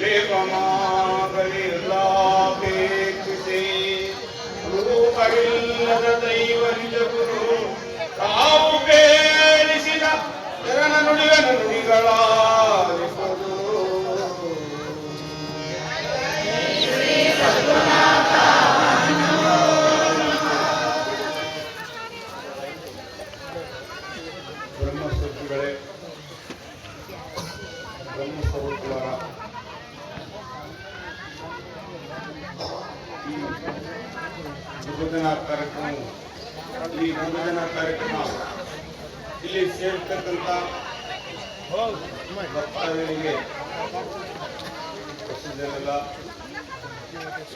ಲೇಪಮಾಗಲಿರ್ಲಾಪೇಕ್ಷಿಸಿ ರೂಪವಿಲ್ಲದ ದೈವ ನಿಜ ಗುರು ತಾವು ಬೇರಿಸಿದ ಶರಣ ನುಡಿಯ ನುಡಿಗಳಾಲಿಪದು ಬ್ರಹ್ಮಸೂತ್ರಗಳೇ ಬ್ರಹ್ಮಸ್ವರೂಪವಾರ ಈ ವಿಭಜನಾ ಕಾರ್ಯಕ್ರಮ ಇಲ್ಲಿ ಸೇರ್ತಕ್ಕಂಥ ಭಕ್ತರಿಗೆ ಪ್ರಸಿದ್ಧರೆಲ್ಲ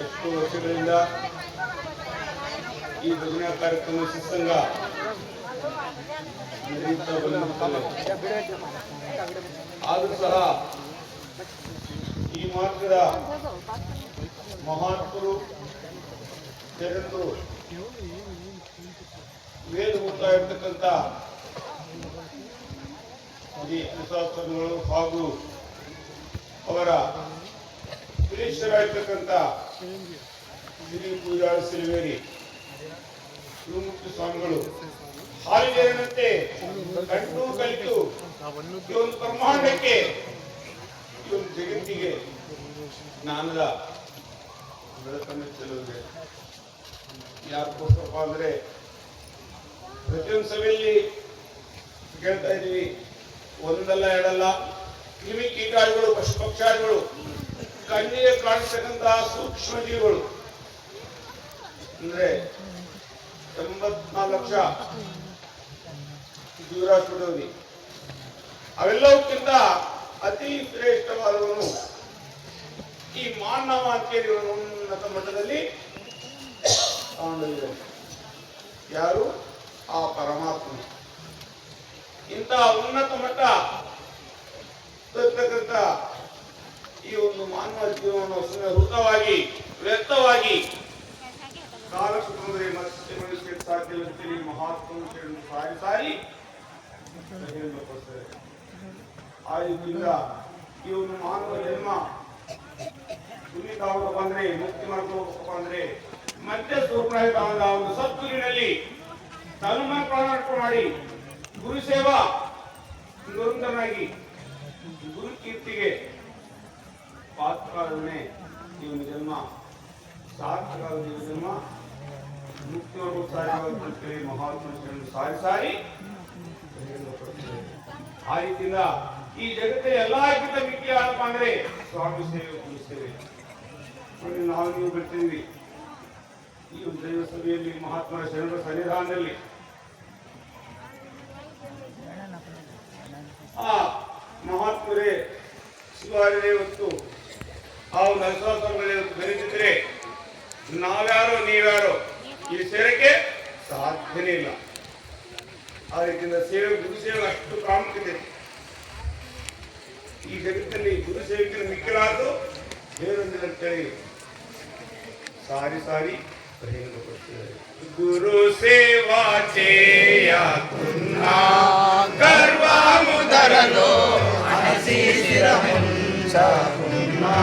ಎಷ್ಟು ವರ್ಷಗಳಿಂದ ಈ ಭಜನಾ ಕಾರ್ಯಕ್ರಮ ಸತ್ಸಂಗ ನಡೆಯುತ್ತಾ ಬಂದಿರುತ್ತದೆ. ಆದರೂ ಸಹ ಈ ಮಾರ್ಗದ ಮಹಾತ್ಮರು ಶರಣರು ವೇದ ಹೋಗ್ತಾ ಇರ್ತಕ್ಕಂಥ ಶ್ರೀ ಅನುಶಾಸನಗಳು ಹಾಗೂ ಅವರ ಶ್ರೇಷ್ಠರಾಗಿರ್ತಕ್ಕಂಥ ಶ್ರೀ ಪೂಜಾರ ಸಿಲ್ವೇರಿ ಶಿವಮೂರ್ತಿ ಸ್ವಾಮಿಗಳು ಹಾಲಿಗೆಯಂತೆ ಕಂಡು ಕಲಿತು ಈ ಒಂದು ಬ್ರಹ್ಮಾಂಡಕ್ಕೆ ಈ ಒಂದು ಜಗತ್ತಿಗೆ ಜ್ಞಾನದ ಬೆಳಕನ್ನು ಚೆಲ್ಲುವುದೇ. ಯಾಕೋಸ್ಕರಪ್ಪ ಅಂದ್ರೆ ಪ್ರತಿಯೊಂದು ಸಭೆಯಲ್ಲಿ ಕೇಳ್ತಾ ಇದ್ದೀವಿ, ಒಂದಲ್ಲ ಎರಡಲ್ಲ, ಕ್ರಿಮಿ ಕೀಟಾದಿಗಳು, ಪಶು ಪಕ್ಷಾದಿಗಳು, ಕಣ್ಣಿಗೆ ಕಾಣಿಸ್ತಕ್ಕಂತಹ ಸೂಕ್ಷ್ಮ ಜೀವಿಗಳು ಅಂದ್ರೆ 84 ಲಕ್ಷ ಜೀವರಾಶಿ, ಅವೆಲ್ಲವಕ್ಕಿಂತ ಅತಿ ಶ್ರೇಷ್ಠವಾದವನು ಈ ಮಾನವ ಅಂತೇಳಿ ಉನ್ನತ ಮಟ್ಟದಲ್ಲಿ ತಗೊಂಡಿದ್ದಾರೆ. ಯಾರು? ಆ ಪರಮಾತ್ಮ. ಇಂತಹ ಉನ್ನತ ಮಟ್ಟ ತರ್ತಕ್ಕಂಥ ಈ ಒಂದು ಮಾನವ ಜೀವನವನ್ನು ವೃತವಾಗಿ ವ್ಯರ್ಥವಾಗಿ ಕಾಲಕ್ಕೆ ತೊಂದರೆ ಮತ್ತೆ ಮನುಷ್ಯರಿಗೆ ಸಾಧ್ಯವಿರ್ತೇನೆ ಮಹಾತ್ಮರು ಸಾರಿ ಸಾರಿ ಆ ರೀತಿಯಿಂದ ಈ ಒಂದು ಮಾನವ ಜನ್ಮ ಪುನೀತಾವಾಗ ಬಂದ್ರೆ ಮುಕ್ತಿ ಮಾಡ್ಕೋಬೇಕಪ್ಪ ಅಂದ್ರೆ ಮತ್ತೆ ಸ್ವರೂಪನಾಗಿ ಒಂದು ಸದ್ಗುರಿನಲ್ಲಿ ತನುಮನ ಪ್ರಾಣಾರ್ಪಣೆ ಮಾಡಿ ಗುರು ಸೇವಾ ನಿರಂತರನಾಗಿ ಗುರು ಕೀರ್ತಿಗೆ ಪಾತ್ರನೇ ಈ ಒಂದು ಜನ್ಮ ಸಾರ್ಥಕ ಜನ್ಮ ಮುಕ್ತಿ ಸಾರಿ ಮಹಾತ್ಮ ಸಾರಿ ಸಾರಿ ಆ ರೀತಿಯಿಂದ ಈ ಜಗತ್ತಿನ ಎಲ್ಲಕ್ಕಿಂತ ಮಿಕ್ಕಿ ಯಾರಪ್ಪ ಅಂದ್ರೆ ಸ್ವಾಮಿ ಸೇವೆ ಗುರು ಸೇವೆ. ನಾವು ನೀವು ಬರ್ತೀವಿ ಈ ಒಂದು ದೈವ ಸಭೆಯಲ್ಲಿ ಮಹಾತ್ಮರ ಶರಣರ ಸನ್ನಿಧಾನದಲ್ಲಿ ಆ ಮಹಾತ್ಮರೇ ಶಿವಾರೇ ಹೊತ್ತು ಆ ಒಂದು ಅಲ್ಸಾಸಂಗಳೇ ಬೆರೆತಿದ್ರೆ ನಾವ್ಯಾರೋ ನೀವ್ಯಾರೋ ಈ ಸೇರಕ್ಕೆ ಸಾಧ್ಯನೇ ಇಲ್ಲ. ಆ ರೀತಿಯಿಂದ ಸೇವೆ ಗುರು ಸೇವೆ ಅಷ್ಟು ಪ್ರಾಮುಖ್ಯತೆ ಈ ಜಗತ್ತಲ್ಲಿ ಗುರು ಸೇವೆಗೆ ಮಿಕ್ಕಲಾರದು ಬೇರೊಂದಿನಂತೇಳಿ ಸಾರಿ ಸಾರಿ ಬಹಿರಂಗಪಡಿಸಿದ್ದಾರೆ. ಗುರು ಸೇವಾ చేయకున్నా గర్వము ధరలో అనసి శిరముంచకున్నా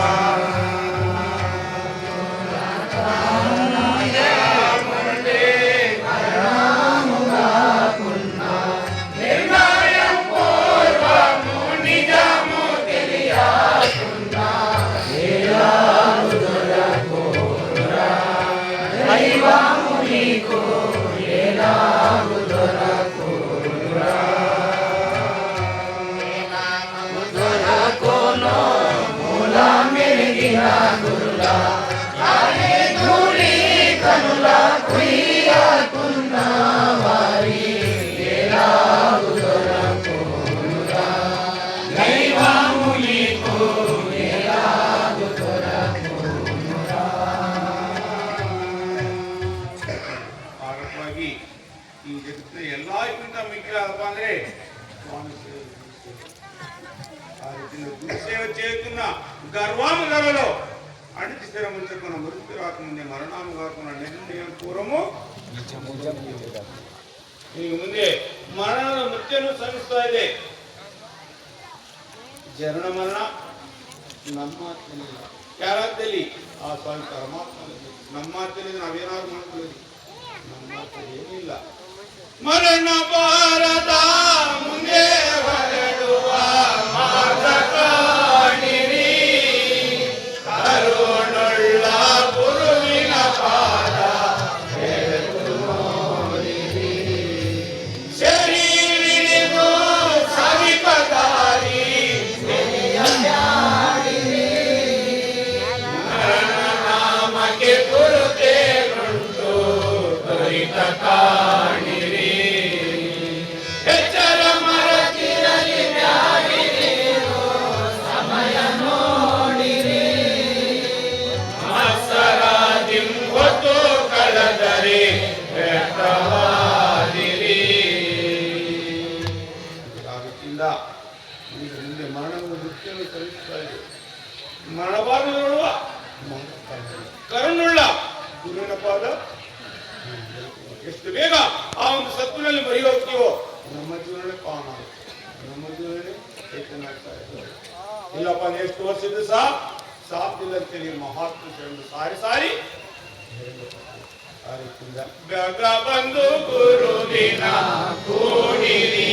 ಈ ಜಗತ್ತಿನ ಎಲ್ಲಕ್ಕಿಂತ ಮಿಕ್ಕಿಲಾದಪ್ಪ ಅಂದ್ರೆ ಸ್ವಾಮಿ ಸೇವೆ. ಆ ರೀತಿಯ ಗುರು ಸೇವೆ చేయకున్న గర్వము ధరలో అణిచి స్థిరముంచుకున్న మృత్యు రాకముందే మరణము కాకుండా నిర్ణయం పూర్వము ಈಗ ಮುಂದೆ ಮರಣದ ಮೃತ್ಯುವನ್ನು ಸಮಿಸ್ತಾ ಇದೆ. ಜನನ ಮರಣ ನಮ್ಮ ಮಾತಿನಿಲ್ಲ. ಯಾರಾದಲ್ಲಿ ಆ ಸ್ವಾಮಿ ಪರಮಾತ್ಮ ನಮ್ಮ ಮಾತಿನಿಂದ ನಾವೇನಾದ್ರು ಮಾಡ್ಕೊಳ್ಳಿ. ನಮ್ಮ ಮಾತಲ್ಲಿ ಏನಿಲ್ಲ. ಮರಣ ಬಾರದ ಮುಂದೆ ಹೊರಡುವ ಮಾರ್ಗ ಕಾಣಿರಿ, ಕರುಣುಳ್ಳ ಗುರುವಿನ ಪಾದ ಎಳೆದು ನೋಡಿರಿ. ಶರೀರಿಗೂ ಸವಿಪದಾರಿ ನಾಮಕ್ಕೆ ಗುರುತೇನುಂಟು ತ್ವರಿತ ಕಾಣಿರಿ. ಎಚ್ಚರ ಮರತಿರಲಿ ತ್ಯಾಗಿರಿರು ಸಮಯ ನೋಡಿರಿ. ಮತ್ಸರಾದಿಂ ಹೊತ್ತು ಕಳೆದರೆ ವ್ಯರ್ಥವಾದಿರಿ. ಆಗುತ್ತಿಲ್ಲ ಮುಂದೆ ಮರಣವನ್ನು ಮೃತ್ಯುವನ್ನು ತಲುಪಿಸ್ತಾ ಇದೆ. ಮರಣಬಾರದು ನೋಡುವ ಕರುಣುಳ್ಳ ಗುರುವಿನ ಪಾದ ಎಷ್ಟು ಬೇಗ ಆ ಒಂದು ಸತ್ವನಲ್ಲಿ ಮರಿ ಹೋಗ್ತೀವೋ ನಮ್ಮ ಜೀವನವೇ ಪಾವನ ಆಗುತ್ತೆ. ನಮ್ಮ ಜೀವನವೇ ಚೈತನ್ಯ ಇದ್ದಾರೆ. ಇಲ್ಲಪ್ಪ ಎಷ್ಟು ವರ್ಷದ ಸಾಧ್ಯಿಲ್ಲ ಅಂತೇಳಿ ಮಹಾತ್ಮ ಶರಣರು ಸಾರಿ ಸಾರಿ ಬೇಗ ಬಂದು ಗುರುವಿನ ಕೂಡಿರಿ,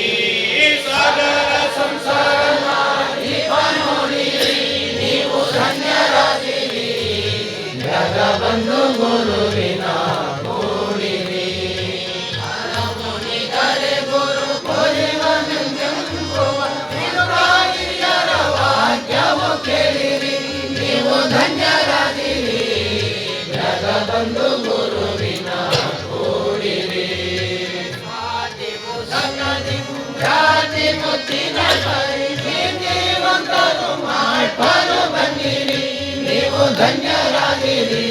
ಸಾಗರ ಸಂಸಾರ ನೋಡಿರಿ, ನೀವು ಧನ್ಯರಾದಿರಿ. ಬೇಗ ಬಂದು ಗುರುವಿನ ಕೂಡಿರಿ. ಮುನಿದರೆ ಗುರು ಹಿರಿಯರ ವಾಕ್ಯವು ಕೇಳಿರಿ, ನೀವು ಧನ್ಯರಾದಿರಿ. ಬೇಗ ಬಂದು ಗುರುವಿನ ಕೂಡಿರಿ. ಜಾತಿ ಮುತ್ತಿನ ಜೀವಂತರು ಮಾಡ್ಬಾರು ಬನ್ನಿರಿ, ನೀವು ಧನ್ಯರಾದಿರಿ.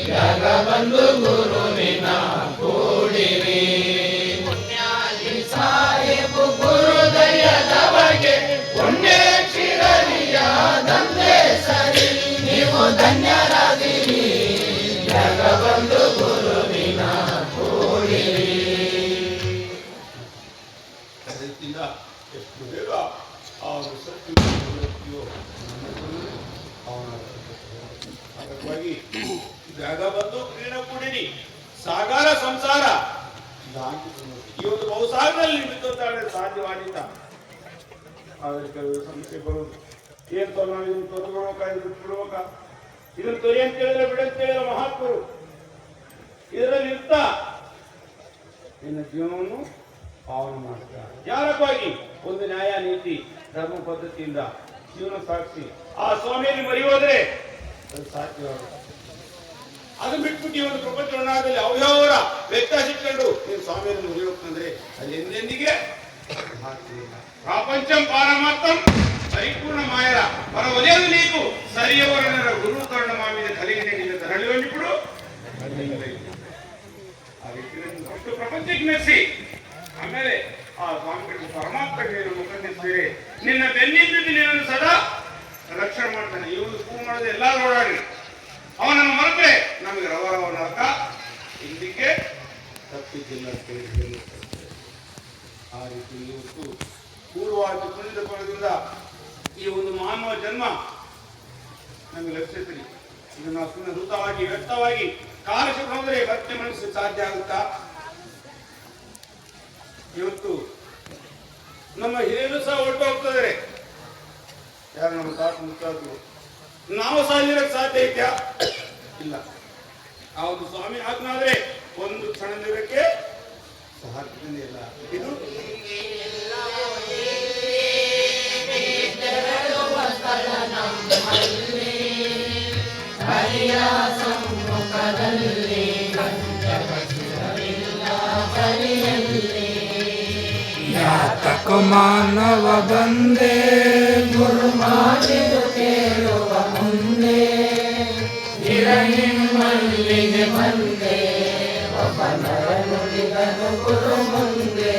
ಬೇಗ ಬಂದು ಗುರುವಿನ ಕೂಡಿರಿ. ಪುಣ್ಯಾದಿ ಸಾಹೇಬು ಗುರುದಯದವಗೆ ಪುಣ್ಯಕ್ಷಿರಲಿಯಾದಂತೆ ಸರಿ, ನೀವು ಧನ್ಯರಾದಿರಿ. ಬೇಗ ಬಂದು ಗುರುವಿನ ಕೂಡಿರಿ. ಅದಕ್ಕಿಂತ ಎಷ್ಟು ಬೇಗ ಆ ಒಂದು ಸತ್ಯೋ ಅದಕ್ಕಾಗಿ ಬೇಗ ಬಂದು ಕ್ರೀಡ ಕೂಡಿರಿ. ಸಾಗರ ಸಂಸಾರ ಈ ಒಂದು ಬಹುಸಾಗರಲ್ಲಿ ಬಿತ್ತುತ್ತಾಳೆ ಸಾಧ್ಯವಾಗಿದ್ದ ಆದರೆ ಕೆಲವು ಸಮಸ್ಯೆ ಬರುವುದು. ಏನ್ ತೋ ನಾವು ಇದನ್ನು ತೊರೆದ್ಬಿಡ್ಬೇಕ, ಇದನ್ನು ಬಿಟ್ಬಿಡ್ಬೇಕ, ಇದನ್ನು ತೊರಿ ಅಂತ ಹೇಳಿದ್ರೆ ಬಿಡಂತ ಹೇಳಿದ್ರೆ ಮಹಾತ್ಮರು ಇದರಲ್ಲಿ ಇರ್ತಾ ನಿನ್ನ ಜೀವನವನ್ನು ಪಾವನ ಮಾಡ್ತಾರೆ. ಯಾರಕ್ಕಾಗಿ ಒಂದು ನ್ಯಾಯ ನೀತಿ ಧರ್ಮ ಪದ್ಧತಿಯಿಂದ ಜೀವನ ಸಾಗಿಸಿ ಆ ಸ್ವಾಮಿಯಲ್ಲಿ ಮರಿ ಹೋದ್ರೆ ಅದು ಸಾಧ್ಯವಾಗುತ್ತೆ. ಅದು ಬಿಟ್ಬಿಟ್ಟು ಈ ಒಂದು ಪ್ರಪಂಚವನ್ನಾಗಲಿ ಅವ್ಯವರ ವ್ಯತ್ಯಾಸ ಇಟ್ಕೊಂಡು ನೀನು ಸ್ವಾಮಿಯನ್ನು ಮುಗಿಯೋಕಂದ್ರೆ ಅಲ್ಲಿ ಎಂದೆಂದಿಗೆ ಪ್ರಾಪಂಚಂ ಪಾರಮಾರ್ಥಂ ಪರಿಪೂರ್ಣ ಮಾಯರ ಪರ ಒಲೆಯಲು ನೀಕು ಸರಿಯವರನರ ಗುರು ಕರ್ಣ ಮಾವಿನ ಕಲೆಗೆ ನಿನ್ನ ತರಳಿ ಬಂದಿಬಿಡು. ಆ ವ್ಯಕ್ತಿಯನ್ನು ಅಷ್ಟು ಪ್ರಪಂಚಕ್ಕೆ ಮೆಚ್ಚಿ ಆಮೇಲೆ ಆ ಸ್ವಾಮಿ ಪರಮಾತ್ಮ ಮುಖಂಡಿಸಿದರೆ ನಿನ್ನ ಬೆನ್ನಿದ್ದು ನಿನ್ನನ್ನು ಸದಾ ರಕ್ಷಣೆ ಮಾಡ್ತಾನೆ. ಈ ಒಂದು ಪೂ ಮಾಡೋದು ಎಲ್ಲ ಓಡಾಡಿ ಅವನನ್ನು ಮರೆತರೆ ನಮಗೆ ರವರವ ನರಕ ಹಿಂದಿಕ್ಕೆ ತಪ್ಪಿದ್ದಿಲ್ಲ. ಆ ರೀತಿ ಇವತ್ತು ಪೂರ್ವಾದಿ ಪುಣ್ಯದ ಫಲದಿಂದ ಈ ಒಂದು ಮಾನವ ಜನ್ಮ ನಮಗೆ ಲಭಿಸುತ್ತದೆ. ಇದನ್ನು ಸುಮ್ಮನೆ ವೃತವಾಗಿ ವ್ಯಕ್ತವಾಗಿ ಕಾಲಶಕ್ತಿ ಹೋದರೆ ಮತ್ತೆ ಮನಸ್ಸು ಸಾಧ್ಯ ಆಗುತ್ತಾ? ಇವತ್ತು ನಮ್ಮ ಹಿರಿಯರು ಸಹ ಹೊರಟು ಹೋಗ್ತಿದ್ದಾರೆ. ಯಾರು ನಮ್ಮ ತಾತ ಮುತ್ತಾದ್ರು ನಾವು ಸಾಲಿರಕ್ಕೆ ಸಾಧ್ಯ ಐತ್ಯಾ? ಇಲ್ಲ. ಆ ಒಂದು ಸ್ವಾಮಿ ಆಜ್ಞಾದ್ರೆ ಒಂದು ಕ್ಷಣದಿರಕ್ಕೆ ಸಾಧ್ಯನೇ ಇಲ್ಲ. ಇದು ಯಾತಕ ಮಾನವ ಬಂದೆ ಗುರು ಮಾತಿದು ಕೇಳುವ ಮುಂದೆ ನಿಮ್ಮಲ್ಲಿಗೆ ಬಂದೆ ಒಬ್ಬ ನುಡಿಗನು ಗುರು ಮುಂದೆ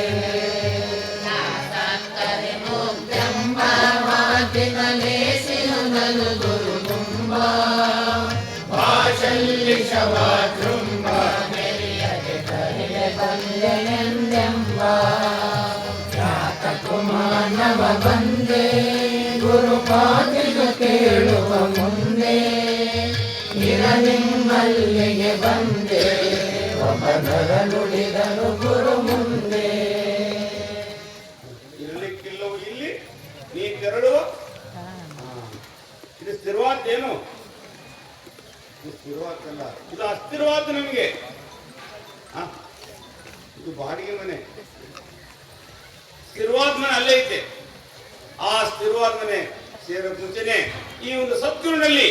ಮುಗ್ಧೆಂಬ ಮಾತಿನ ಲೇಸಿನುದನು ಗುರು ತುಂಬ ಭಾಷಲ್ಲಿ ಶವಾಜೃಂಬ ಮೆರಿಯದೆ ಕರೆಯ ಬಂದೆನೆಂದೆಂಬ ಮಾನವ ಬಂದೆ ಗುರು ಮಾತಿದು ಕೇಳು ಮುಂದೆ ನಿಮ್ಮಲ್ಲಿಗೆ ಬಂದೆ ಒಬ್ಬನರ ನುಡಿದನು ಗುರು ಮುಂದೆ. ಇರ್ಲಿಕ್ಕಿಲ್ಲವು ಇಲ್ಲಿ ನೀ ತೆರಳುವ ಇದು ಸ್ಥಿರವಾದ್ದೇನು? ಇದು ಸ್ಥಿರವಾದಲ್ಲ, ಇದು ಅಸ್ಥಿರವಾದ ನಮಗೆ. ಇದು ಬಾಡಿಗೆ ಮನೆ, ಸ್ಥಿರವಾದ ಮನೆ ಅಲ್ಲೇ ಐತೆ. ಆ ಸ್ಥಿರವಾದ ಮನೆ ಸೇರ ಮುಂಚೆನೆ ಈ ಒಂದು ಸದ್ಗುರುನಲ್ಲಿ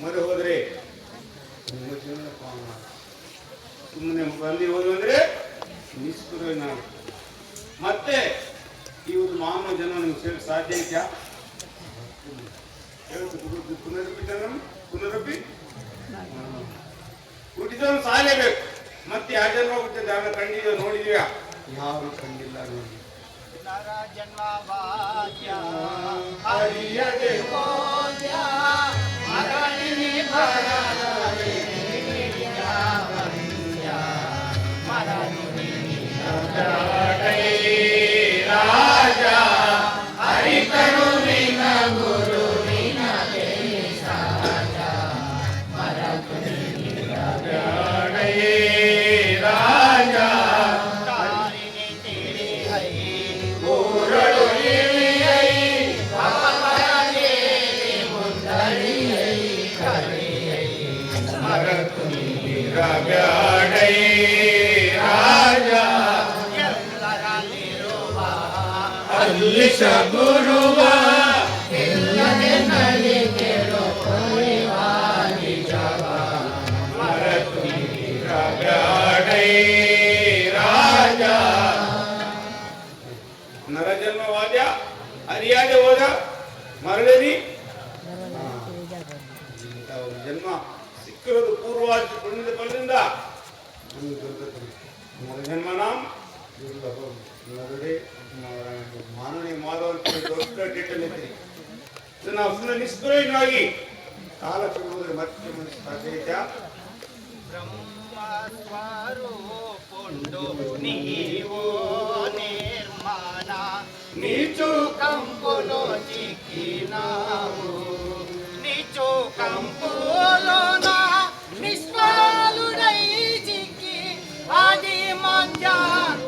ಮೊರೆ ಹೋದ್ರೆ ನಿಮ್ಮ ಜೀವನ ಸುಮ್ಮನೆ ಬಂದು ಹೋದು ಅಂದ್ರೆ ನಿಷ್ಠುರ ನಾವು ಮತ್ತೆ ಈ ಒಂದು ಮಾನವ ಜನ ನಿಮ್ಗೆ ಸೇರಿ ಸಾಧ್ಯ ಐತ್ಯಾ? ಪುನರಪಿ ಹುಟ್ಟಿದವನು ಸಾಯಲೇಬೇಕು. ಮತ್ತೆ ಯಾವ ಜನ್ಮ ಹುಟ್ಟಿದ ಯಾರು ಕಂಡಿದ್ಯೋ ನೋಡಿದ್ಯಾ? ಯಾರು ಕಂಡಿಲ್ಲ ನೋಡಿ. ರಾಜ ಹರಿತನು ವಿನ ಗುರು ವಿನ ರಾಜ ಅಲ್ಲಿಸ ಗುರುವ ಇಲ್ಲದೆ ನಲಿಕೆಳು ಕೊರಿವಾರಿ ಜವ ಮರತು ರಗಡೈ ರಾಜ. ನರಜನ್ಮವಾದ್ಯ ಅರಿಯಾದೆ ಹೋದ ಮರಳರಿ ಜನ್ಮ ಸಿಕ್ಕಿರೋದು ಪೂರ್ವಾರ್ಜ ಪುಣ್ಯದ ಫಲದಿಂದ. ಜನ್ಮನ ಮಾನವೀಯ ಮಾಧವ ದೊಡ್ಡ ಡೇಟಲ್ ಐತಿ. ನಾವು ಸುಮ್ಮನೆ ನಿಷ್ಪ್ರಯೋಜನವಾಗಿ ಕಾಲ ಕೊಡುವುದ್ರೆ ಮತ್ತೆ ಮನುಷ್ಯ ಸಾಧ್ಯ ಐತ್ಯಾ? ನೀವು ನಿರ್ಮಾಣ ನೀಚು ಕಂಪುಲು ಚಿಕ್ಕಿನಾವು ನೀಚು ಕಂಪುಲೋನ ನಿಷ್ಫಾಲುಡೈ ಚಿಕ್ಕಿ ಆದಿ ಮಂಜ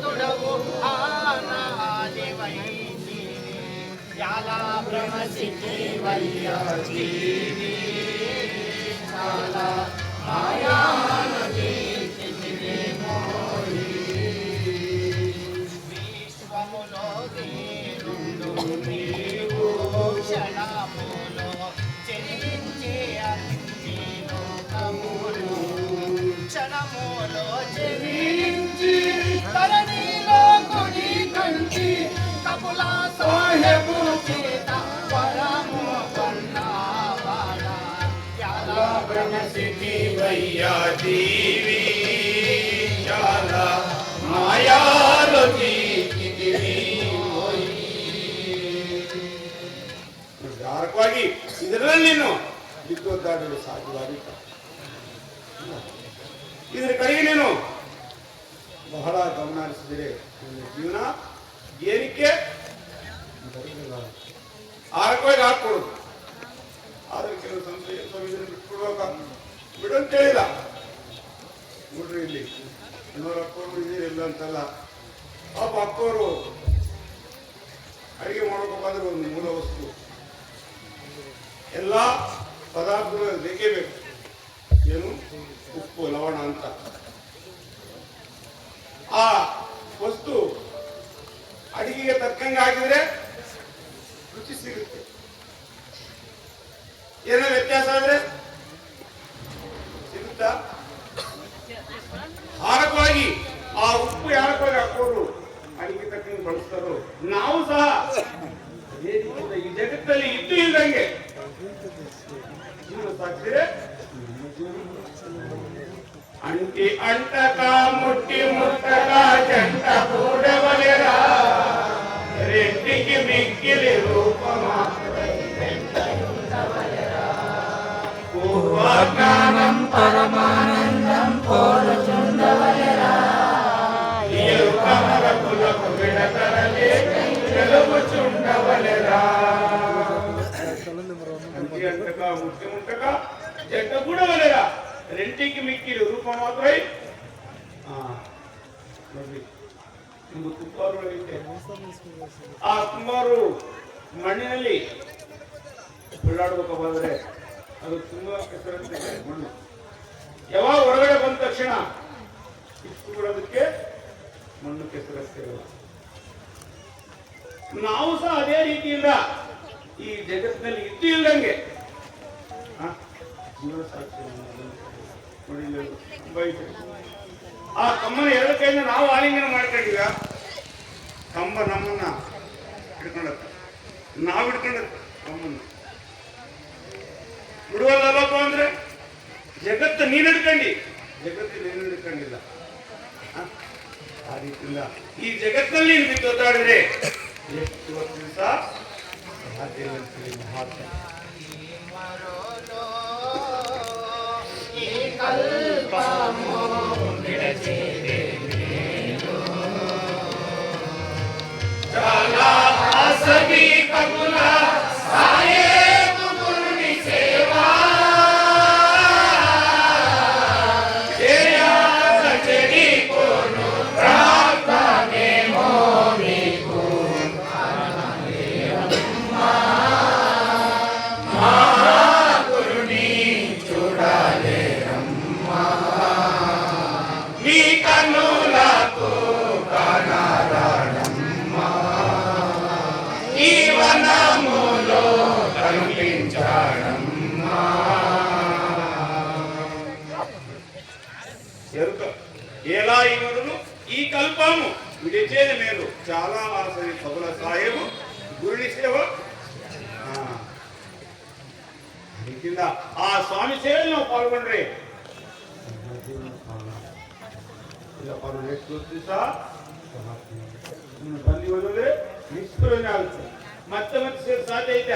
ತುಡವು ಆನಾದಿ ವೈತಿ ಯಾಲ ಭ್ರಮಸಿತಿ ವೈಯಾಜೀವಿ ಚಾಲ ಮಾಯಾನದಿ ಚಿತಿಗೆ ಮೋಹಿ ವಿಶ್ವಮುಲೋದಿ ರುಂಡು ನೀವು ಕ್ಷಣಮೂಲೋ చెలించే అంతిలో కములు క్షణములో చెలించి తరణిలో గుడి కంటి కపుల సాహెబు చేత వరము కొన్నావాడ యాలా బ్రహ్మసిద్ధి వయ్యా దేవి చాల మాయాలో జీవిತಿವಿ ಧಾರಕವಾಗಿ ಇದರಲ್ಲಿ ನೀನು ಬಿದ್ದೊದ್ದಾಡಲು ಸಾಧ್ಯವಾಗಿಲ್ಲ. ಇದರ ಕಡೆಗೆ ನೀನು ಬಹಳ ಗಮನ ಹರಿಸಿದರೆ ನಿನ್ನ ಜೀವನ ಏನಕ್ಕೆ ಆರಕವಾಗಿ ಹಾಕೊಡುದು. ಆದ್ರೆ ಕೆಲವು ಸಂಸ್ಥೆ ಬಿಟ್ಕೊಡುವಾಗ ಬಿಡಂತ ಹೇಳಿಲ್ಲ. ನೋಡ್ರಿ ಇಲ್ಲಿ ಇನ್ನೂರು ಅಕ್ಕೋರು ಇದೀರಿ ಇಲ್ಲ ಅಂತಲ್ಲ. ಪಾಪ ಅಕ್ಕೋರು ಅಡಿಗೆ ಮಾಡ್ಬೇಕಾದ್ರೆ ಒಂದು ಮೂಲ ವಸ್ತು ಎಲ್ಲ ಪದಾರ್ಥಗಳು ಬೇಕೇ ಬೇಕು. ಏನು ಉಪ್ಪು ಲವಣ ಅಂತ. ಆ ವಸ್ತು ಅಡಿಗೆಗೆ ತಕ್ಕಂಗೆ ಹಾಕಿದ್ರೆ ರುಚಿ ಸಿಗುತ್ತೆ. ಏನೋ ವ್ಯತ್ಯಾಸ ಆದ್ರೆ ಸಿಗುತ್ತಾ? ಹಾರಕವಾಗಿ ಆ ಉಪ್ಪು ಯಾರಕ್ಕಾಗಿ ಹಾಕೋರು ಅಡಿಗೆ ತಕ್ಕಂಗೆ ಬಳಸ್ತಾರೋ ನಾವು ಸಹ ಈ ಜಗತ್ತಲ್ಲಿ ಇದ್ದು ಇಲ್ದಂಗೆ ಜೀವನ ಸಾಕ್ತಿದ್ರೆ ಅಂಟಿ ಅಂಟಕ ಮುಟ್ಟಿ ಮುಟ್ಟಕ ಜಂಟ ಕೂಡವಲೆರ ರೆಡ್ಡಿಗೆ ಮಿಕ್ಕಿಲಿ ರೂಪ ಮಾತ್ರ పూర్వజ్ఞానం పరమానందం కోరుచుండవలెరా ఎరుకమరకులకు విడతరలే తెలుగుచుండవలెరా. ముట్టక జంట కూడా వలేరా రెంటికి మిక్కిలు రూపం మాత్రమే ನಿಮ್ಗೆ ಕುಂಬಾರು ಐತೆ ಆ ಕುಂಬಾರು ಮಣ್ಣಿನಲ್ಲಿ ಓಡಾಡ್ಬೇಕು ಬಂದ್ರೆ ಅದು ತುಂಬಾ ಕೆಸರಂತೆ ಮಣ್ಣು ಯಾವಾಗ ಹೊರಗಡೆ ಬಂದ ತಕ್ಷಣ ಇಷ್ಟು ಬಿಡೋದಕ್ಕೆ ಮಣ್ಣು ಕೆಸರಸ್ತಿರಲ್ಲ ನಾವು ಸಹ ಅದೇ ರೀತಿಯಿಂದ ಈ ಜಗತ್ತಿನಲ್ಲಿ ಇದ್ದು ಇಲ್ದಂಗೆ ಜೀವನ ಸಾಕ್ಷಿ ಆ ಕಮ್ಮನ ಎರಡು ಕೈಯಿಂದ ನಾವು ಆಲಿಂಗನ ಮಾಡ್ಕೊಂಡಿವ ಕಂಬ ನಮ್ಮನ್ನ ಹಿಡ್ಕೊಂಡತ್ತ ನಾವು ಹಿಡ್ಕೊಂಡತ್ತ ಕಮ್ಮನ್ನ ಬಿಡುವಲ್ಲಪ್ಪ ಅಂದ್ರೆ ಜಗತ್ತು ನೀನು ಹಿಡ್ಕೊಂಡಿ ಜಗತ್ತು ನೀನು ಹಿಡ್ಕೊಂಡಿಲ್ಲ ಆ ರೀತಿಯಿಂದ ಈ ಜಗತ್ತಿನಲ್ಲಿ ನೀನು ಬಿದ್ದು ಒದ್ದಾಡಿದ್ರೆ ಎಷ್ಟು ದಿವಸ ಮಹಾತ್ಮ सभी कबूला साहेब गुरुनी सेवा जया कचरी कोनो प्राप्ता ने मोमी को महागुरुनी चुड़ाले रम्मा नी कनुला को జీవనములో కనిపించడమ్మా ఎరుక ఎలా ఈ మొదలు ఈ కల్పము విడిచేది మేలు చాలా ఆసరి కబుల సాయము గురుని సేవ కింద ఆ స్వామి సేవలో పాల్గొండ్ರೆ ಇಲ್ಲ ಅವರು ಎಷ್ಟು ದಿವಸ ಬಂದು ಹೋದ್ರೆ ನಿಷ್ಪ್ರಯೋಜನ ಆಗುತ್ತೆ ಮತ್ತೆ ಮತ್ತೆ ಸೇರಿ ಸಾಧ್ಯ ಐತೆ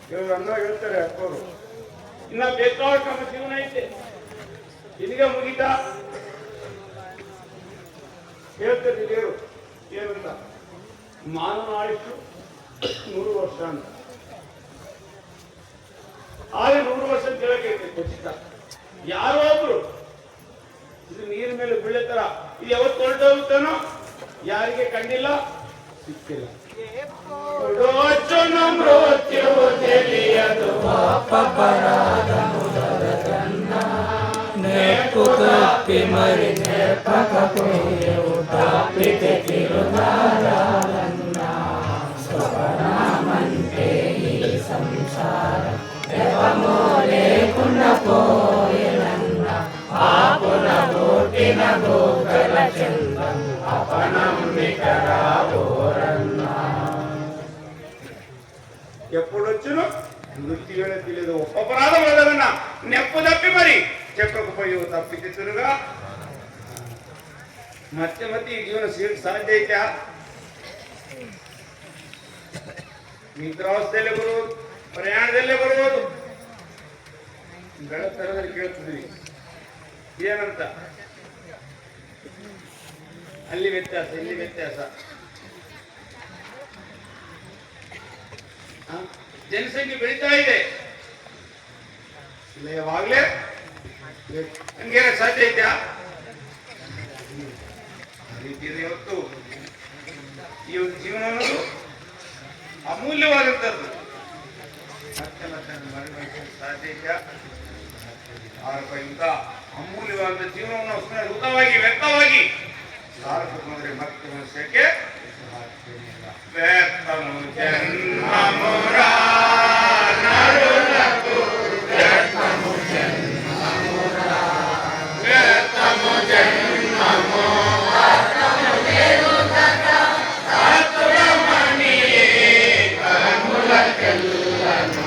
ಇವರು ಅಂದಾಗ ಹೇಳ್ತಾರೆ ಅಪ್ಪವರು ಇನ್ನ ಬೇಕಾದ ನಮ್ಮ ಜೀವನ ಐತೆ ಇಲ್ಲಿಗೆ ಮುಗಿತಾ ಹೇಳ್ತಾರೆ ದೇವರು ಏನಂತ ಮಾನವ ಆಯುಷು 100 ವರ್ಷ ಅಂತ ಆಗ 100 ವರ್ಷ ಕೇಳಕ್ಕೆ ಖಚಿತ ಯಾರೋ ಒಬ್ರು ಇದು ನೀರ ಮೇಲೆ ಬೀಳೋ ತರ ಇದು ಯಾವತ್ತು ಹೊರಟೋಗುತ್ತಾನೋ ಯಾರಿಗೆ ಕಂಡಿಲ್ಲ ಸಿಕ್ಕಿಲ್ಲ ಮೃತ್ಯು ತಿಳಿಯದು ನೆಪ್ಪುಕಪ್ಪಿ ಮರಿ ನೆಪ್ಪಕಪೋಯುಟಾಪಿತೆ ತಿರುನಾರಾಯಣ ಸ್ವಪನಾಮಂತೆ ಈ ಸಂಸಾರ ದೇವಮೂಲೆ ಕುಂಡಪೋಯನನ್ನ ಆಪುನ ಗೋಟಿನ ಗೋಕಲ ಚಂದ అపనంబికరావోరన్న ఎప్పుడొచ్చును మృత్యువునే తెలియదు అపరాధం వదలన్న నెప్పు తప్పి మరి చెప్పకపోయి తప్పితిరుగా ಮತ್ತೆ ಮತ್ತೆ ಈ ಜೀವನ ಸಿಗಕ್ಕೆ ಸಾಧ್ಯ ಐತಾ ನಿದ್ರಾವಸ್ಥೆಯಲ್ಲೇ ಬರುವುದು ಪ್ರಯಾಣದಲ್ಲೇ ಬರುವುದು ಬೆಳತರದಲ್ಲಿ ಕೇಳ್ತಿದ್ವಿ ಏನಂತ ಅಲ್ಲಿ ವ್ಯತ್ಯಾಸ ಇಲ್ಲಿ ವ್ಯತ್ಯಾಸ ಜನಸಂಖ್ಯೆ ಬೆಳೀತಾ ಇದೆ ಯಾವಾಗ್ಲೇ ಹಂಗೆ ಸಾಧ್ಯ ಐತಾ ರೀತಿಯಲ್ಲಿ ಇವತ್ತು ಈ ಒಂದು ಜೀವನ ಅನ್ನೋದು ಅಮೂಲ್ಯವಾದಂಥದ್ದು ಮತ್ತೆ ಮತ್ತೆ ಮರಳಿಸಲು ಸಾಧ್ಯ ಐತಾ ಇಂಥ ಅಮೂಲ್ಯವಾದ ಜೀವನವನ್ನು ವೃತವಾಗಿ ವ್ಯರ್ಥವಾಗಿ ಸಾರಸಂದ್ರೆ ಮತ್ತೆ ಮನುಷ್ಯಕ್ಕೆ ವ್ಯರ್ಥನು ಜನ್ಮಮುರಾ ನರುಲಕು ವ್ಯರ್ಥನು ಜನ್ಮಮುರಾ ವ್ಯರ್ಥನು ಜನ್ಮಮುರಾ ತಮುದೇರುತಕ ಸತ್ವಮಣಿಯೇ ಕರ್ಮುಲಕ್ಕೆಲ್ಲನು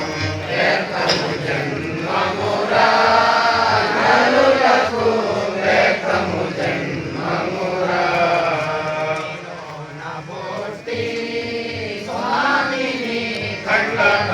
ವ್ಯರ್ಥನು ಜನ್ಮಮುರಾ ನರುಲಕು ವ್ಯರ್ಥನು ಜನ್ಮಮುರಾ ಸ್ವಾಮಿನಿ ಖಂಡಕ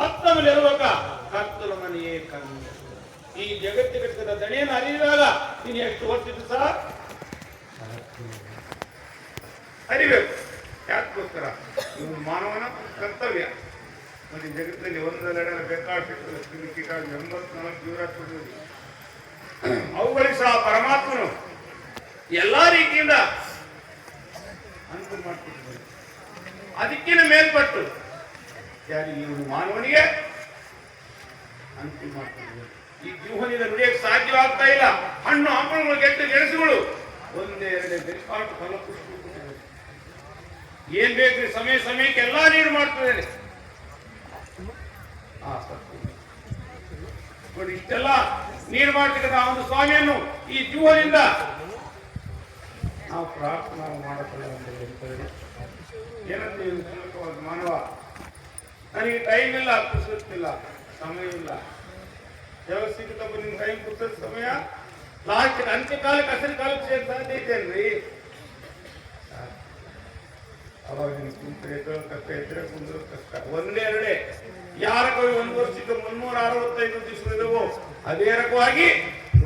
ಅತ್ತ ಮೇಲೆ ಇರುವಾಗ ಕತ್ತಲು ಮನೆಯೇ ಕಣ್ಣು. ಈ ಜಗತ್ತಿಗೆ ದಣಿಯನ್ನು ಅರಿಯುವಾಗ ನೀನು ಎಷ್ಟು ಓದ್ತಿದ್ದು ಸಹ ಅರಿಬೇಕು. ಯಾಕೋಸ್ಕರ ಇವನು ಮಾನವನ ಕರ್ತವ್ಯ. ಮತ್ತು ಜಗತ್ತಿನಲ್ಲಿ ಒಂದೆರಡರ ಬೇಕಾದಷ್ಟು ಕೀಟ 84 ಜೀವರಾಶಿಗಳು, ಅವುಗಳಿಗೆ ಸಹ ಪರಮಾತ್ಮನು ಎಲ್ಲಾ ರೀತಿಯಿಂದ ಅನುಕೂಲ ಮಾಡಿಕೊಟ್ಟಿದ್ದಾನೆ. ಅದಕ್ಕಿಂತ ಮೇಲ್ಪಟ್ಟು ಯಾರಿಗೆ ಇವನು ಮಾನವನಿಗೆ ಅನುಕೂಲ ಮಾಡಿಕೊಟ್ಟಿದ್ದಾನೆ. ಈ ಜೀವನದಿಂದ ನುಡಿಯಕ್ಕೆ ಸಾಧ್ಯವಾಗ್ತಾ ಇಲ್ಲ. ಹಣ್ಣು ಹಂಪಲುಗಳು, ಗೆಟ್ಟು ಗೆಣಸುಗಳು ಒಂದೇ ಎರಡೇ ಬೇಕಾಟು ಫಲ ಪುಷ್ಪ ಕೊಟ್ಟಿದ್ದಾರೆ. ಏನ್ ಬೇಕು ಸಮಯ ಸಮಯಕ್ಕೆ ಎಲ್ಲಾ ನೀರು ಮಾಡ್ತಿದ್ದೇನೆ. ನೋಡಿ, ಇಷ್ಟೆಲ್ಲ ನೀರು ಮಾಡ್ತಕ್ಕಂಥ ಒಂದು ಸ್ವಾಮಿಯನ್ನು ಈ ಜೀವನದಿಂದ ನಾವು ಪ್ರಾರ್ಥನಾ ಮಾಡಕೊಳ್ಳ ಏನಂತ ಮೂಲಕವಾದ ಮಾನವ, ನನಗೆ ಟೈಮ್ ಇಲ್ಲ, ಪುಸ್ತಕತ್ತಿಲ್ಲ, ಸಮಯ ಇಲ್ಲ. ಯಾವಾಗ ಸಿಗುತ್ತಪ್ಪ ನಿಮ್ ಟೈಮ್, ಪುಸ್ತಕ ಸಮಯ? ಲಾಸ್ಟ್ ಅಂತ್ಯ ಕಾಲಕ್ಕೆ ಹಸಿರು ಕಾಲಕ್ಕೆ ಸೇರ್ ಸಾಧ್ಯ ಐತೇನ್ರಿ? ಅವಾಗ ನಿಮ್ಗೆ ಕುಂತ್ರೆ ಕಷ್ಟ, ಇದ್ರೆ ಕುಂದ್ರು ಕಷ್ಟ. ಒಂದೇ ಎರಡೇ ಯಾರ ಕವಿ 1 ವರ್ಷಕ್ಕೆ 365 ದಿವಸಗಳಿದವು. ಅದೇ ರಕವಾಗಿ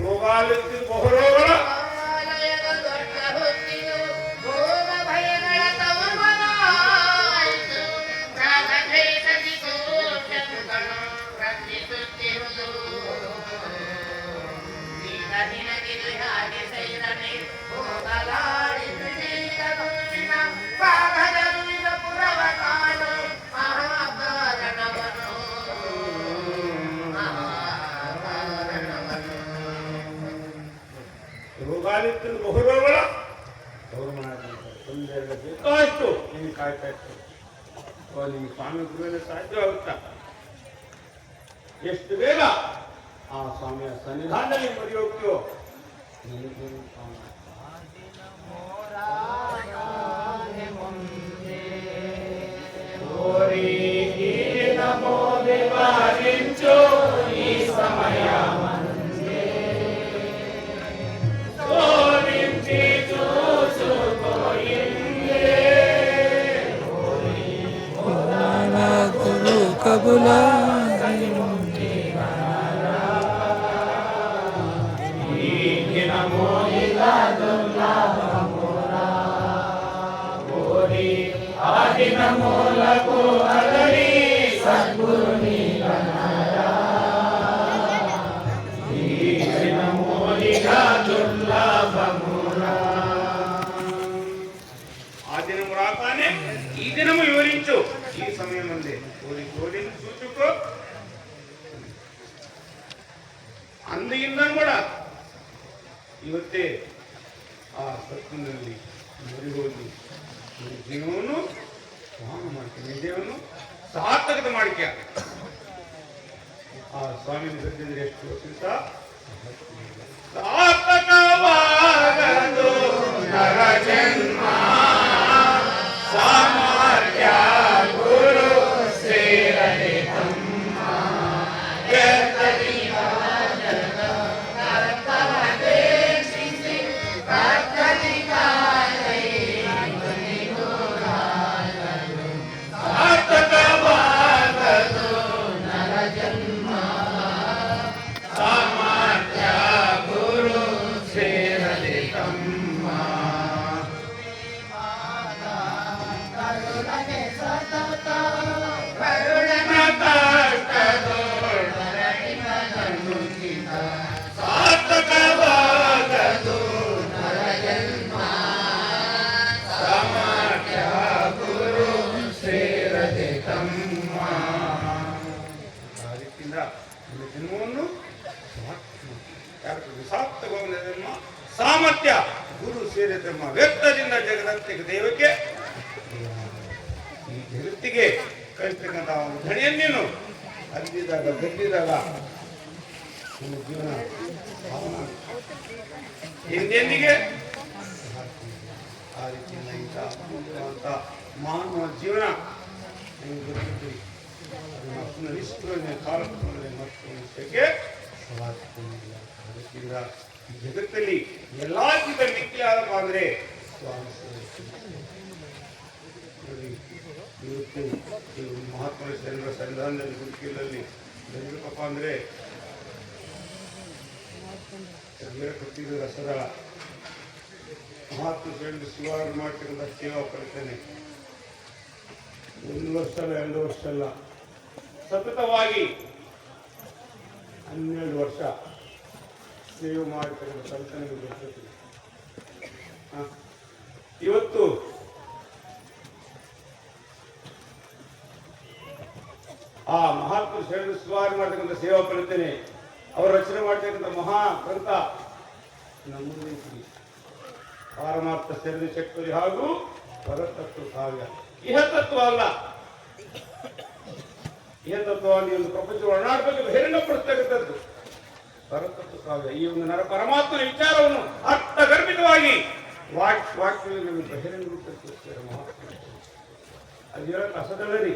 ರೋಗಾಲುತ್ತಿದ ಬಹುರೋಗಗಳ ರೋಗಾಲಿತ್ತಿದ ಬಹುರೋಗಗಳ ಒಂದೆರಡು ಬೇಕಾಷ್ಟು ನಿಮಗೆ ಕಾಯ್ತಾ ಇರ್ತದೆ. ನಿಮ್ಗೆ ಸ್ವಾಮಿ ಗುರುವಿನ ಸಾಧ್ಯವಾಗುತ್ತಾ? ಎಷ್ಟು ಬೇಗ ಆ ಸ್ವಾಮಿಯ ಸನ್ನಿಧಾನದಲ್ಲಿ ಮರಿ ಹೋಗ್ತೀವೋ ಈ ಸಮಯ गुरु कबुला ಮೂಲಕೋ ಅದರಿ ಸದ್ಗುರು ఆ దినము రాగానే ఈ దినము వివరించు. ఈ సమయం అందే ఓడిని చూచుకో. ಅಂದಿಗಿಂದ ಕೂಡ ಇವತ್ತೇ ಆ ಸತ್ಯನಲ್ಲಿ ಮರಿ ಹೋಗಿ ಜೀವನವನ್ನು ಸ್ವಾಮ ಮಾಡ್ತೀನಿ, ನಿಜವನ್ನು ಸಾರ್ಥಕತೆ ಮಾಡಿಕೆ. ಆ ಸ್ವಾಮಿ ಸತ್ಯದಲ್ಲಿ ಎಷ್ಟು ಗೊತ್ತಿಂತ ಸಾರ್ಥಕವಾಗದು ನರ ಜನ್ಮ ಸಾಮರ್ಥ್ಯ ಗುರು ಸೇರದೆ ತಮ್ಮ ಸಾರ್ಥಕವಾಗದು ನರ ಜನ್ಮ ಸಾಮರ್ಥ್ಯ ಗುರು ಸೇರದೆ ತಮ್ಮ ಕರುಣನ ಕಷ್ಟದೊಡನಿಮನುಚಿತ ಸಾರ್ಥಕವಾಗದು ನರ ಜನ್ಮ ಸಾಮರ್ಥ್ಯ ಗುರು ಸೇರದೆ ತಮ್ಮ. ಆ ರೀತಿಯಿಂದ ಜನ್ಮವನ್ನು ಸಾರ್ಥಕವಾದ ಜನ್ಮ ಸಾಮರ್ಥ್ಯ ಗುರು ಸೇರಿದ ತಮ್ಮ ವ್ಯಕ್ತದಿಂದ ಜಗತ್ತಿಗೆ ದೇವಕ್ಕೆ ಈ ಜಗತ್ತಿಗೆ ಕಳಿಸ್ತಕ್ಕಂಥ ಒಂದು ಧಣಿಯನ್ನೇನು ಅಲ್ಲಿದ್ದಾಗ ಗದ್ದಿದಾಗ ನಿಮ್ಮ ಜೀವನ ಎಂದೆಂದಿಗೆ ಆ ರೀತಿಯಿಂದ ಇಂಥ ಅದ್ಭುತವಾದಂಥ ಮಾನವ ಜೀವನ ನಿಮಗೆ ಗೊತ್ತಿದ್ದೀರಿ. ಅದನ್ನು ನಿಷ್ಠುರನೆ ಕಾಲಕ್ಕೆ ಮತ್ತು ವಿಷಯಕ್ಕೆ ಅದಕ್ಕಿಂತ ಈ ಜಗತ್ತಲ್ಲಿ ಎಲ್ಲಕ್ಕಿಂತ ಮಿಕ್ಕಿಯಾದಪ್ಪ ಅಂದರೆ ಸ್ವಾಮಿ ನೋಡಿ, ಇವತ್ತು ಈ ಮಹಾತ್ಮ ಶರಣರ ಸಂವಿಧಾನದಲ್ಲಿ ಗುರುಕೀಲಲ್ಲಿ ಬೆಳೆದಪ್ಪ ಅಂದರೆ ಕೊಟ್ಟಿದ್ದು ರಸದಳ ಮಹಾತ್ಮ ಶರಣರು ಶಿವಾರ ಮಾಡ್ತಕ್ಕಂಥ ಸೇವಾ ಫಲಿತಾನೆ 1 ವರ್ಷ ಅಲ್ಲ 2 ವರ್ಷ ಅಲ್ಲ ಸತತವಾಗಿ 12 ವರ್ಷ ಸೇವೆ ಮಾಡ್ತಕ್ಕಂಥ ಫಲಿತಾನೆ ಬರ್ತದೆ. ಇವತ್ತು ಆ ಮಹಾತ್ಮ ಶರಣರು ಶಿವಾರ ಮಾಡ್ತಕ್ಕಂಥ ಸೇವಾ ಫಲಿತಾನೆ ಅವರು ರಚನೆ ಮಾಡ್ತಕ್ಕಂಥ ಮಹಾ ಗ್ರಂಥ ನಮ್ಮದೇ ಪಾರಮಾರ್ಥ ಶರಣ ಚಕ್ರಿ ಹಾಗೂ ಪರತತ್ವ ಕಾವ್ಯ. ಇಹತತ್ವ ಅಲ್ಲ, ಇಹತತ್ವವಾಗಿ ಒಂದು ಪ್ರಪಂಚ ಒಡನಾಟಕ್ಕೆ ಬಹಿರಂಗಪಡಿಸ್ತಕ್ಕಂಥದ್ದು ಪರತತ್ವ ಕಾವ್ಯ. ಈ ಒಂದು ನರ ಪರಮಾತ್ಮನ ವಿಚಾರವನ್ನು ಅರ್ಥಗರ್ಭಿತವಾಗಿ ವಾಕ್ಯದಲ್ಲಿ ಬಹಿರಂಗಪಡಿಸುತ್ತಾರೆ ಮಹಾತ್ಮ. ಅದು ಹೇಳಕ್ಕೆ ಅಸದಲ್ಲರಿ.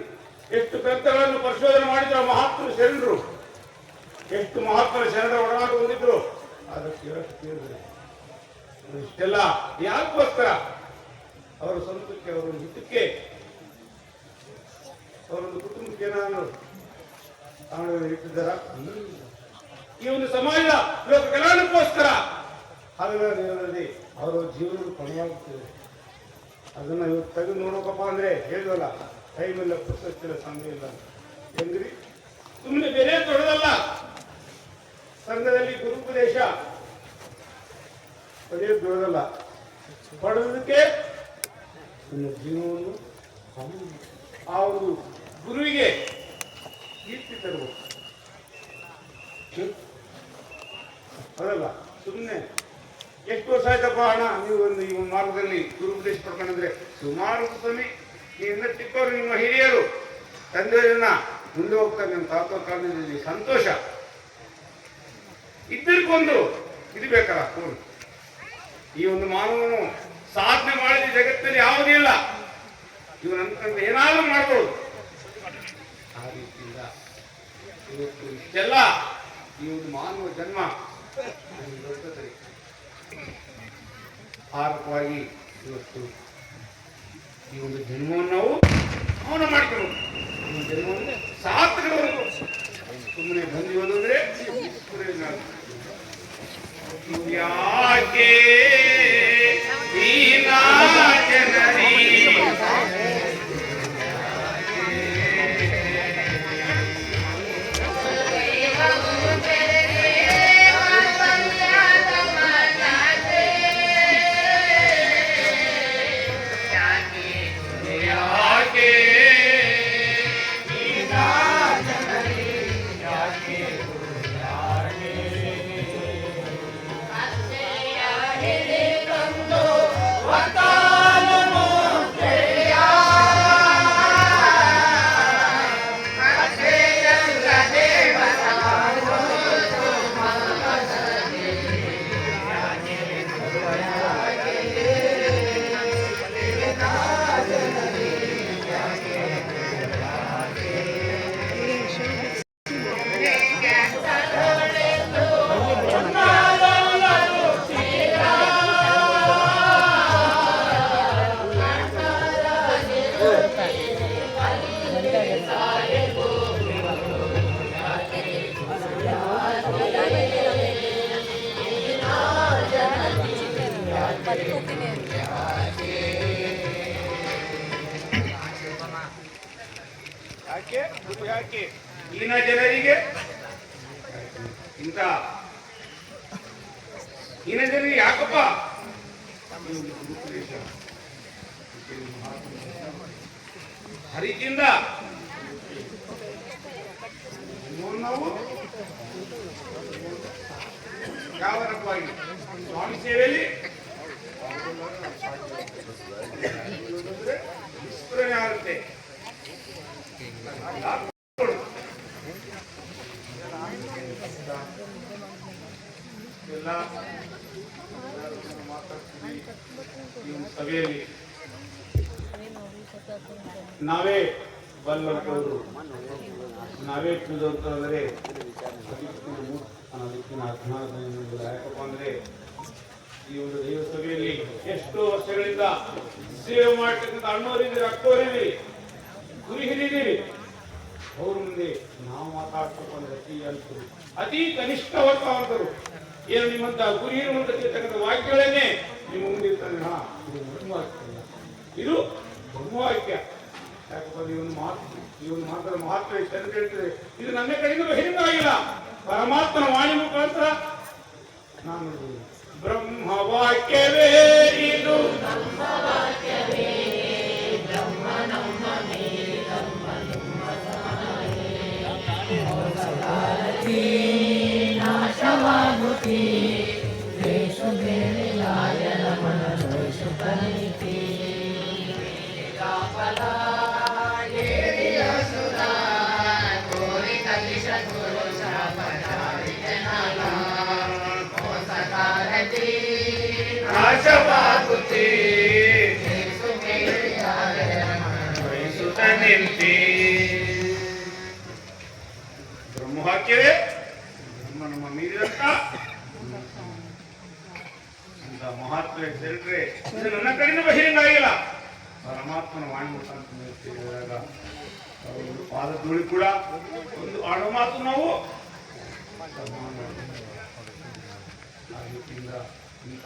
ಎಷ್ಟು ಗ್ರಂಥಗಳನ್ನು ಪರಿಶೋಧನೆ ಮಾಡಿದ್ರು ಮಹಾತ್ಮ ಶರಣರು, ಎಷ್ಟು ಮಹಾತ್ಮನ ಶರಣರ ಒಡನಾಟ ಹೊಂದಿದ್ರು, ಅದಕ್ಕೆ ಹೇಳಕ್ಕೆ ಕೇಳಿದ್ರೆ ಇಷ್ಟೆಲ್ಲ ಯಾಕೋಸ್ಕರ ಅವರ ಸ್ವಂತಕ್ಕೆ, ಅವರ ಹಿತಕ್ಕೆ, ಅವರೊಂದು ಕುಟುಂಬಕ್ಕೆ ಏನಾದ್ರು ಇಟ್ಟಿದ್ದಾರ? ಈ ಒಂದು ಸಮಾಜದ ಲೋಕ ಕಲ್ಯಾಣಕ್ಕೋಸ್ಕರ ಹಲವಾರು ಅವರ ಜೀವನ ಕೊನೆಯಾಗುತ್ತದೆ. ಅದನ್ನ ಇವತ್ತು ತೆಗೆದು ನೋಡೋಕಪ್ಪ ಅಂದ್ರೆ ಹೇಳಿದ್ವಲ್ಲ, ಟೈಮ್ ಇಲ್ಲ, ಪುಸ್ತಕ ಸಮಯ ಇಲ್ಲ. ಹೆಂಗ್ರಿ ಸುಮ್ಮನೆ ಬೇರೆ ತೊಡದಲ್ಲ. ಸಂಘದಲ್ಲಿ ಗುರುಪದೇಶ ಪಡೆಯೋದು ದೊಡ್ಡದಲ್ಲ, ಪಡೆದಕ್ಕೆ ನಿಮ್ಮ ಜೀವನವನ್ನು ಆ ಒಂದು ಗುರುವಿಗೆ ಕೀರ್ತಿ ತರಬೇಕು. ಅದಲ್ಲ ಸುಮ್ಮನೆ ಎಷ್ಟು ವರ್ಷ ಆಯ್ತಪ್ಪ ಅಣ್ಣ ನೀವು ಒಂದು ಈ ಒಂದು ಮಾರ್ಗದಲ್ಲಿ ಗುರುಪದೇಶ ಪಡ್ಕೊಂಡ್ರೆ? ಸುಮಾರು ಸ್ವಾಮಿ, ನೀವಿಂದ ಚಿಕ್ಕವರು, ನಿಮ್ಮ ಹಿರಿಯರು ತಂದೆಯವರನ್ನ ಮುಂದೆ ಹೋಗ್ತಾರೆ. ನಿಮ್ಮ ತಾತ ಕಾಲದಲ್ಲಿ ಸಂತೋಷ ಇದ್ದಕ್ಕೊಂದು ಇದು ಬೇಕಲ್ಲ. ಈ ಒಂದು ಮಾನವನು ಸಾಧನೆ ಮಾಡಿದ ಜಗತ್ತಲ್ಲಿ ಯಾವುದೂ ಇಲ್ಲ. ಇವನು ಅನ್ಕೊಂಡ ಏನಾದರೂ ಮಾಡ್ಬೋದು. ಆ ರೀತಿಯಿಂದ ಇವತ್ತು ಇಷ್ಟೆಲ್ಲ ಈ ಒಂದು ಮಾನವ ಜನ್ಮ ದೊಡ್ಡದಲ್ಲಿ ಆರೋಪವಾಗಿ ಇವತ್ತು ಈ ಒಂದು ಜನ್ಮವನ್ನು ನಾವು ಮೌನ ಮಾಡ್ಕೊಂಡು ಈ ಜನ್ಮವನ್ನು ಸಾರ್ಥಕವರೆಗೂ ಸುಮ್ಮನೆ ಬಂದಿರೋದು ಅಂದ್ರೆ ಯಾಕೆ ಜನರಿ ಯಾಕೆ ಈಗಿನ ಜನರಿಗೆ ಇಂಥ ಈಗಿನ ಜನರಿಗೆ ಯಾಕಪ್ಪ ಹರಿತಿಂದ ನಾವು ಯಾವ ರಕವಾಗಿ ಸ್ವಾಮಿ ಸೇವೆಯಲ್ಲಿ ವಿಸ್ಮರಣೆ ಆಗುತ್ತೆ. ಎಲ್ಲ ಸಭೆಯಲ್ಲಿ ನಾವೇ ಬಲ್ಲವರು, ನಾವೇ ತಿಳಿದಂತಂದ್ರೆ ಯಾಕಪ್ಪ ಅಂದ್ರೆ ಈ ಒಂದು ದೈವ ಸಭೆಯಲ್ಲಿ ಎಷ್ಟೋ ವರ್ಷಗಳಿಂದ ಸೇವೆ ಮಾಡ್ತಕ್ಕಂಥ ಅಣ್ಣವರಿದ್ದೀರಿ, ಅಕ್ಕವರಿದ್ದೀರಿ. ಗುರು ಹಿರಿದಿರಿ ಅವ್ರ ಮುಂದೆ ನಾವು ಮಾತಾಡ್ಬೇಕು ಅಂದ್ರೆ ಅತಿ ಕನಿಷ್ಠ ವರ್ಗವಂತರು ಏನು ನಿಮ್ಮಂತ ಗುರು ಇರುವಂತ ವಾಕ್ಯಗಳನ್ನೇ ನಿಮ್ಮ ಮುಂದೆ ಇರ್ತಾರೆ. ಇದು ಬ್ರಹ್ಮವಾಕ್ಯ, ಇದು ಬ್ರಹ್ಮವಾಕ್ಯ. ಯಾಕಂದ್ರೆ ಇವನು ಮಾತ್ರ ಮಹತ್ವ ಎಷ್ಟು ಅಂತ ಹೇಳ್ತಾರೆ. ಇದು ನನ್ನ ಕಡೆಯಿಂದ ಬಹಿರಂಗ ಆಗಿಲ್ಲ, ಪರಮಾತ್ಮನ ವಾಣಿ ಮುಖಾಂತರ ನಾನು ಬ್ರಹ್ಮವಾಕ್ಯವೇ ಇದು ನಾಶವಾಗುತ್ತಿ ದೇಶ ಬೇರೆಯಾಯನ ಮನಸೊಳಿಸುತ್ತನಿತಿ ನಾಶವಾಗುತ್ತಿ ನಿಂತಿ ಬ್ರಹ್ಮವಾಕ್ಯವೇ ನಮ್ಮ ಮೀರಿದಂತ ಅಂತ ಮಹತ್ವ ಹೇಳಿದ್ರೆ ಇದು ನನ್ನ ಕಡೆಯಿಂದ ಬಹಿರಂಗ ಆಗಿಲ್ಲ, ಪರಮಾತ್ಮನ ವಾಣಿ ಮುಖಾಂತರ ಅವರು ಪಾದ ಧೂಳಿ ಕೂಡ ಒಂದು ಆಡೋ ಮಾತು ನಾವು ಇಂಥ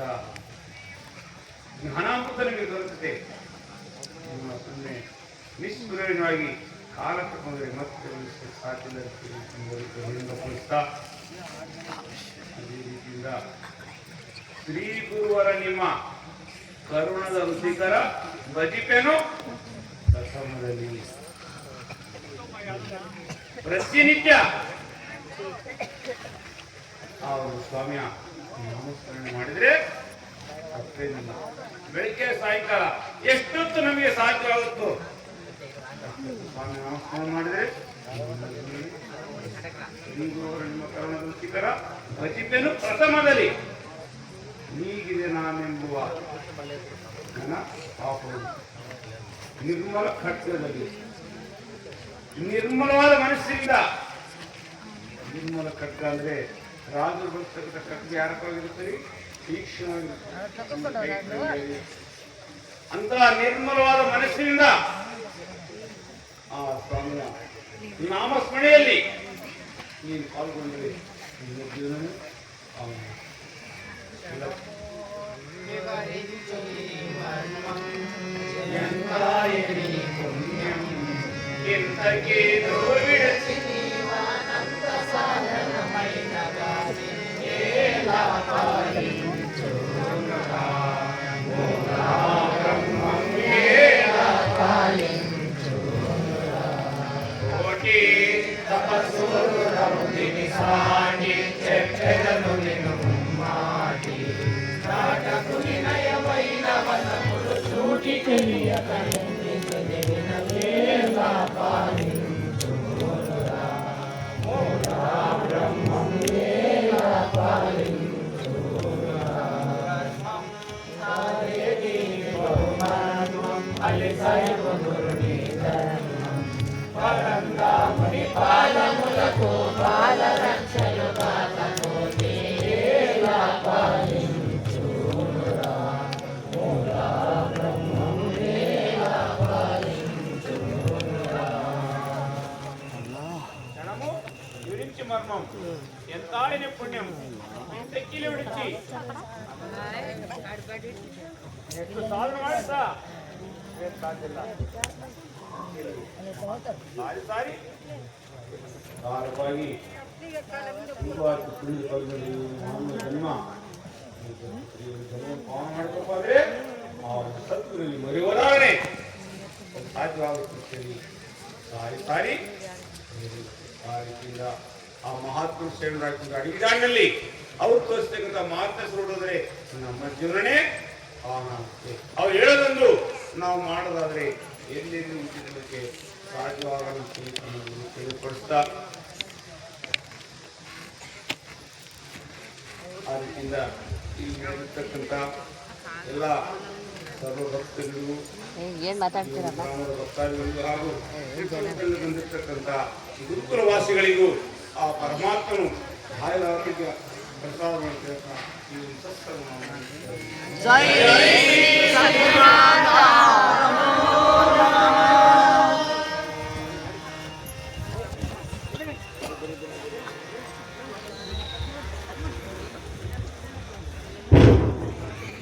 ಜ್ಞಾನಾಮೃತ ನಿಮಗೆ ದೊರೆತಿದೆ. ನಿಮ್ಮ ಸುಮ್ಮನೆ ನಿಷ್ಪ್ರಯೋಜನವಾಗಿ ಕಾಲ ತಗೊಂಡ್ರೆ ಮತ್ತೆ ಸಾಕಿಲ್ಲ ಬಹಿರಂಗಪಡಿಸ್ತಾ ಅದೇ ರೀತಿಯಿಂದ ಶ್ರೀ ಗುರುವರ ನಿಮ್ಮ ಕರುಣದ ರುಚಿಕರ ಭಜಿಪೆನು ಪ್ರಥಮದಲ್ಲಿ ಪ್ರತಿನಿತ್ಯ ಅವರು ಸ್ವಾಮಿಯ ನಾಮಸ್ಮರಣೆ ಮಾಡಿದ್ರೆ ತಪ್ಪೇನಿಲ್ಲ. ಬೆಳಿಗ್ಗೆ ಸಾಯಂಕಾಲ ಎಷ್ಟೊತ್ತು ನಮಗೆ ಸಾಧ್ಯವಾಗುತ್ತೋ ಸ್ವಾಮಿ ನಾಮಸ್ಮರಣೆ ಮಾಡಿದ್ರೆ ನಿಮ್ಮ ಕರುಣದ ರುಚಿಕರ ಭಜಿಪೆನು ಪ್ರಥಮದಲ್ಲಿ ನೀಗಿದೆ ನಾನೆಂಬುವ ನನ್ನ ಪಾಪವು ನಿರ್ಮಲ ಖಡ್ಗದಲ್ಲಿ ನಿರ್ಮಲವಾದ ಮನಸ್ಸಿನಿಂದ. ನಿರ್ಮಲ ಖಡ್ಗ ಅಂದ್ರೆ ರಾಜರು ಬರ್ತಕ್ಕಂಥ ಖಡ್ಗ ಯಾರಕ್ಕಾಗಿರುತ್ತದೆ? ತೀಕ್ಷ್ಣವಾಗಿರುತ್ತೆ. ಅಂತಹ ನಿರ್ಮಲವಾದ ಮನಸ್ಸಿನಿಂದ ಆ ಸ್ವಾಮಿಯ ನಾಮಸ್ಮರಣೆಯಲ್ಲಿ ನೀನು ಪಾಲ್ಗೊಂಡ್ರೆ ನಿಮ್ಮ ಜೀವನ ఎంతాడిని పుణ్యం తెక్కిలి విడిచి ಎಷ್ಟು ಸಾಧನೆ ಮಾಡ್ತಾ ಸಾರಿ ಸಾರವಾಗಿ ಜನ್ಮ ಪಾವನ ಮಾಡ್ಕೋದ್ರೆ ಸತ್ಗುರಲ್ಲಿ ಮರೆಯುವುದಾಗನೆ ಸಾಧ್ಯವಾಗುತ್ತದೆ. ಸಾರಿ ಸಾರಿ ಆ ರೀತಿಯಿಂದ ಆ ಮಹಾತ್ಮ ಸೇವರಾಜ ಅಡಿದಾಡಿನಲ್ಲಿ ಅವ್ರು ತೋರಿಸ್ತಕ್ಕಂಥ ಮಾರ್ಗದರ್ಶನ ನೋಡಿದ್ರೆ ನಮ್ಮ ಜೀವನನೇ ಅವ್ರು ಹೇಳೋದೊಂದು ನಾವು ಮಾಡೋದಾದ್ರೆ ಎಲ್ಲೆಲ್ಲಿ ಉಚಿತಕ್ಕೆ ಸಾಧ್ಯವಾಗಲು ತಿಳಿಪಡಿಸ್ತಾ ಆ ರೀತಿಯಿಂದ ಇಲ್ಲಿರ್ತಕ್ಕಂಥ ಎಲ್ಲ ಸರ್ವಭಕ್ತರಿಗೂ ಗ್ರಾಮದ ಭಕ್ತಾದಿಗಳಿಗೂ ಹಾಗೂ ಬಂದಿರ್ತಕ್ಕಂಥ ಗುರುಕುಲವಾಸಿಗಳಿಗೂ ಆ ಪರಮಾತ್ಮನು ಆಯುಧ ಆರೋಗ್ಯ ಪ್ರಸಾದ ಮಾಡ್ತಿರ್ತಾನೆ. ಈ ಸತ್ಸಂಗ